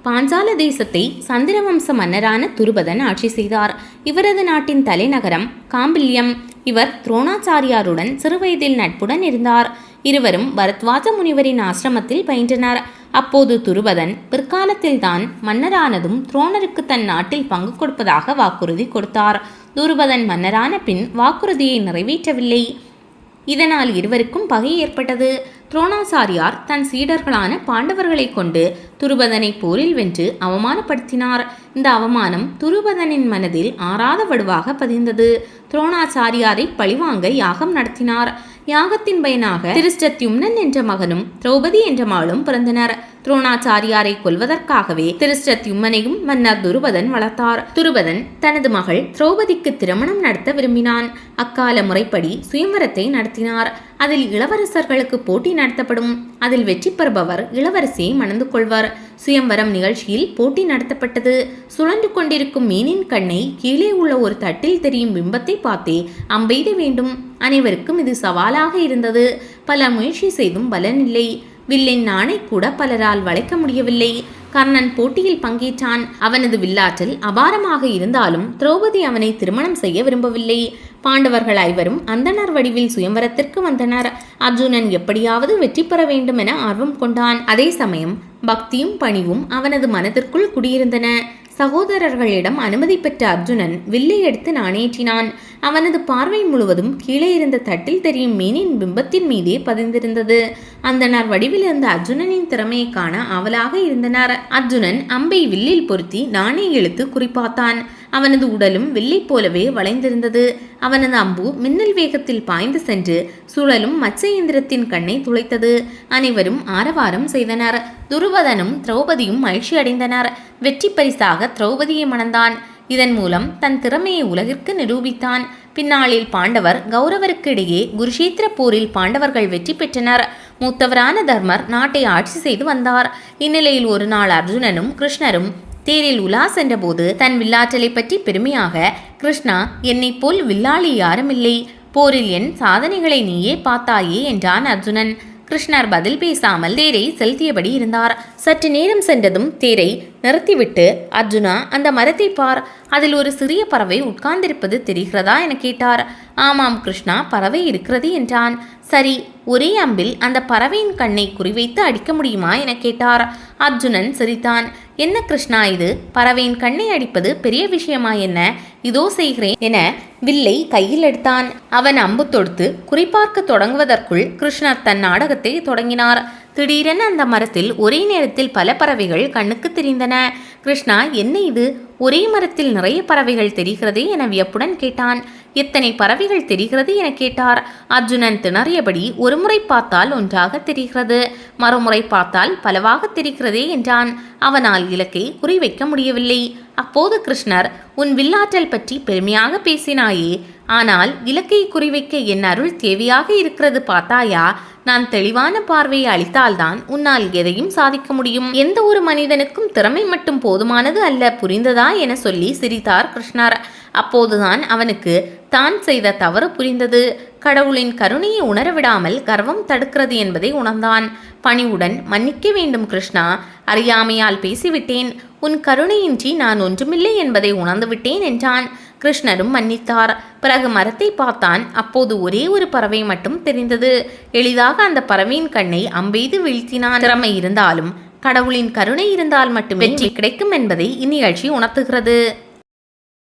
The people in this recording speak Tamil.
பாஞ்சால தேசத்தை சந்திரவம்ச மன்னரான துருபதன் ஆட்சி செய்தார். இவரது நாட்டின் தலைநகரம் காம்பில்யம். இவர் துரோணாச்சாரியாருடன் சிறுவயதில் நட்புடன் இருந்தார். இருவரும் பரத்வாஜ முனிவரின் ஆசிரமத்தில் பயின்றனர். அப்போது துருபதன் பிற்காலத்தில்தான் மன்னரானதும் துரோணருக்கு தன் நாட்டில் பங்கு கொடுப்பதாக வாக்குறுதி கொடுத்தார். துருபதன் மன்னரான பின் வாக்குறுதியை நிறைவேற்றவில்லை. இதனால் இருவருக்கும் பகை ஏற்பட்டது. துரோணாச்சாரியார் தன் சீடர்களான பாண்டவர்களை கொண்டு துருபதனை போரில் வென்று அவமானப்படுத்தினார். இந்த அவமானம் துருபதனின் மனதில் ஆறாத வடுவாக பதிந்தது. துரோணாச்சாரியாரை பழிவாங்க யாகம் நடத்தினார். யாகத்தின் பயனாக திருஷ்டத்யும்னன் என்ற மகனும் திரௌபதி என்ற மகளும் பிறந்தனர். துரோணாச்சாரியாரை கொல்வதற்காகவே திருஷ்டத்யும்னனையும் மன்னர் துருபதன் வளர்த்தார். துருபதன் தனது மகள் திரௌபதிக்கு திருமணம் நடத்த விரும்பினான். அக்கால முறைப்படி சுயம்வரத்தை நடத்தினார். அதில் இளவரசர்களுக்கு போட்டி நடத்தப்படும். அதில் வெற்றி பெறுபவர் இளவரசியை மணந்து கொள்வார். சுயம்வரம் நிகழ்ச்சியில் போட்டி நடத்தப்பட்டது. சுழன்று கொண்டிருக்கும் மீனின் கண்ணை கீழே உள்ள ஒரு தட்டில் தெரியும் பிம்பத்தை பார்த்தே அம்பெய்த வேண்டும். அனைவருக்கும் இது சவாலாக இருந்தது. பல முயற்சி செய்தும் பலனில்லை. வில்லின் நாணை கூட பலரால் வளைக்க முடியவில்லை. கர்ணன் போட்டியில் பங்கேற்றான். அவனது வில்லாற்றல் அபாரமாக இருந்தாலும் திரௌபதி அவனை திருமணம் செய்ய விரும்பவில்லை. பாண்டவர்கள் ஐவரும் அந்தணர் வடிவில் சுயம்வரத்திற்கு வந்தனர். அர்ஜுனன் எப்படியாவது வெற்றி பெற வேண்டும் என ஆர்வம் கொண்டான். அதே சமயம் பக்தியும் பணிவும் அவனது மனதிற்குள் குடியிருந்தன. சகோதரர்களிடம் அனுமதி பெற்ற அர்ஜுனன் வில்லை எடுத்து நாணேற்றினான். அவனது பார்வை முழுவதும் கீழே இருந்த தட்டில் தெரியும் மீனின் பிம்பத்தின் மீதே பதிந்திருந்தது. அந்தணர் வடிவில் இருந்த அர்ஜுனனின் திறமையை காண ஆவலாக இருந்தனர். அர்ஜுனன் அம்பை வில்லில் பொருத்தி நாணை இழுத்து குறிப்பார்த்தான். அவனது உடலும் வில்லை போலவே வளைந்திருந்தது. அவனது அம்பு மின்னல் வேகத்தில் பாய்ந்து சென்று சுழலும் மச்ச இயந்திரத்தின் கண்ணை துளைத்தது. அனைவரும் ஆரவாரம் செய்தனர். துருபதனும் திரௌபதியும் மகிழ்ச்சி அடைந்தனர். வெற்றி பரிசாக திரௌபதியை மணந்தான். இதன் மூலம் தன் திறமையை உலகிற்கு நிரூபித்தான். பின்னாளில் பாண்டவர் கௌரவருக்கு இடையே குருஷேத்திர போரில் பாண்டவர்கள் வெற்றி பெற்றனர். மூத்தவரான தர்மர் நாட்டை ஆட்சி செய்து வந்தார். இந்நிலையில் ஒரு நாள் அர்ஜுனனும் கிருஷ்ணரும் தேரில் உலா சென்றபோது தன் வில்லாற்றலை பற்றி பெருமையாக, கிருஷ்ணா, என்னை போல் வில்லாளி யாருமில்லை. போரில் என் சாதனைகளை நீயே பார்த்தாயே என்றான் அர்ஜுனன். கிருஷ்ணர் பதில் பேசாமல் தேரை செலுத்தியபடி இருந்தார். சற்று நேரம் சென்றதும் தேரை நிறுத்திவிட்டு, அர்ஜுனா, அந்த மரத்தை பார். அதில் ஒரு சிறிய பறவை உட்கார்ந்திருப்பது தெரிகிறதா என கேட்டார். ஆமாம் கிருஷ்ணா, பறவை இருக்கிறது என்றான். சரி, ஒரே அம்பில் அந்த பறவையின் கண்ணை குறிவைத்து அடிக்க முடியுமா என கேட்டார். அர்ஜுனன் சிரித்தான். என்ன கிருஷ்ணா இது, பறவையின் கண்ணை அடிப்பது பெரிய விஷயமா என்ன? இதோ செய்கிறேன் என வில்லை கையில் எடுத்தான். அவன் அம்பு தொடுத்து குறிப்பார்க்க தொடங்குவதற்குள் கிருஷ்ணர் தன் நாடகத்தை தொடங்கினார். திடீரென அந்த மரத்தில் ஒரே நேரத்தில் பல பறவைகள் கண்ணுக்கு தெரிந்தன. கிருஷ்ணா, என்ன இது, ஒரே மரத்தில் நிறைய பறவைகள் தெரிகிறதே என வியப்புடன் கேட்டான். எத்தனை பறவைகள் தெரிகிறது என கேட்டார். அர்ஜுனன் திணறியபடி, ஒருமுறை பார்த்தால் ஒன்றாக தெரிகிறது, மறுமுறை பார்த்தால் பலவாக தெரிகிறதே என்றான். அவனால் இலக்கை குறிவைக்க முடியவில்லை. அப்போது கிருஷ்ணர், உன் வில்லாற்றல் பற்றி பெருமையாக பேசினாயே, ஆனால் இலக்கை குறிவைக்க என் அருள் தேவையாக இருக்கிறது பார்த்தாயா? நான் தெளிவான பார்வையை அளித்தால்தான் உன்னால் எதையும் சாதிக்க முடியும். எந்த ஒரு மனிதனுக்கும் திறமை மட்டும் போதுமானது அல்ல, புரிந்ததா என சொல்லி சிரித்தார் கிருஷ்ணர். அப்போதுதான் அவனுக்கு தான் செய்த தவறு புரிந்தது. கடவுளின் கருணையை உணரவிடாமல் கர்வம் தடுக்கிறது என்பதை உணர்ந்தான். பணிவுடன், மன்னிக்க வேண்டும் கிருஷ்ணா, அறியாமையால் பேசிவிட்டேன். உன் கருணையின்றி நான் ஒன்றுமில்லை என்பதை உணர்ந்துவிட்டேன் என்றான். கிருஷ்ணரும் மன்னித்தார். பிறகு மரத்தை பார்த்தான். அப்போது ஒரே ஒரு பறவை மட்டும் தெரிந்தது. எளிதாக அந்த பறவையின் கண்ணை அம்பெய்து வீழ்த்தினான். திறமை இருந்தாலும் கடவுளின் கருணை இருந்தால் மட்டுமே வெற்றி கிடைக்கும் என்பதை இந்நிகழ்ச்சி உணர்த்துகிறது.